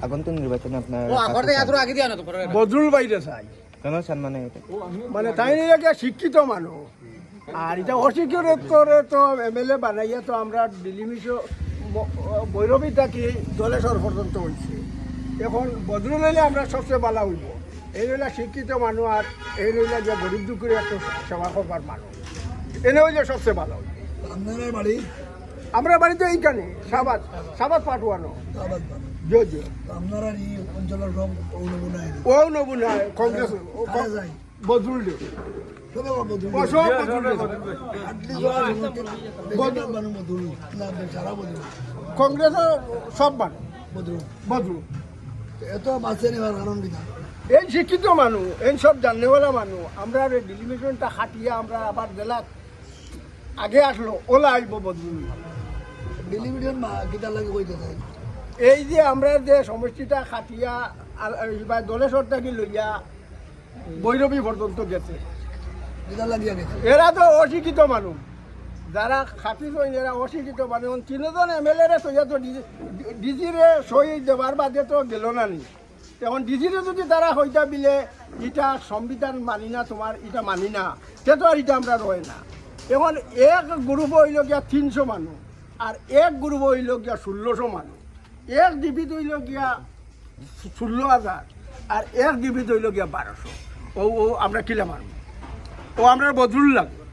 আগন্তুক নির্বাচনে আপনার বদরুল বাইরে চাই কেন চান মানে এটা মানে তাই একটা শিক্ষিত মানুষ আর এটা অশিক্ষিত করে তো এমএলএ বানাইয়া তো আমরা ডিলিমিশ ভৈরবী থাকি জলেশ্বর পর্যন্ত হয়েছে এখন বদরুল হইলে আমরা সবচেয়ে ভালো হইব এই হইলে শিক্ষিত মানুষ আর এই হইলে যে গরিব দুঃখের একটা সেবা করবার মানুষ এনে হইলে সবচেয়ে ভালো হইব। আপনার বাড়ি আমরা বাড়িতে এইখানে সাবাদ পাঠুয়ানো জি আপনারা এই অঞ্চলের সব নমুনায় ও নবুনায় কংগ্রেস বদরুল দে সব বদল সব বদরুল মানুষ বদল সারা বদল কংগ্রেসের সব মানুষ বদল বদরুল এত বাঁচে নেওয়ার কারণ কিনা এই শিক্ষিত মানুষ এই সব জাননেওয়ালা মানুষ আমরা ডেলিমিশনটা হাঁটিয়ে আমরা আবার জেলা আগে আসলো ওলা আসব বদরুল ডেলিমিশন কিটা লাগে কইতে চাই এই যে আমরা যে সমষ্টিটা খাটিয়া বা দলেশ্বর থেকে লইয়া ভৈরবী পর্যন্ত গেছে কিটা লাগিয়া গেছে এরা তো অশিক্ষিত মানুষ যারা খাটি সই এরা অশিক্ষিত মানুষ তিনজন এমএলএ তৈয়া তো ডিজিরে সই দেবার বাদে তো গেল না নি এখন ডিজিরে যদি তারা হইতা বিলে এটা সংবিধান মানি না তোমার এটা মানি না সে তো আর এটা আমরা রয় না এখন এক গ্রুপ হইল গিয়া 300 মানুষ আর এক গ্রুপ হইল গিয়া 1600 মানুষ এক ডিবিত হইল গিয়া 16,000 আর এক ডিবিত হইল গিয়া 1200 ও আমরা কিলা মারব ও আমরা বদরুল লাগবে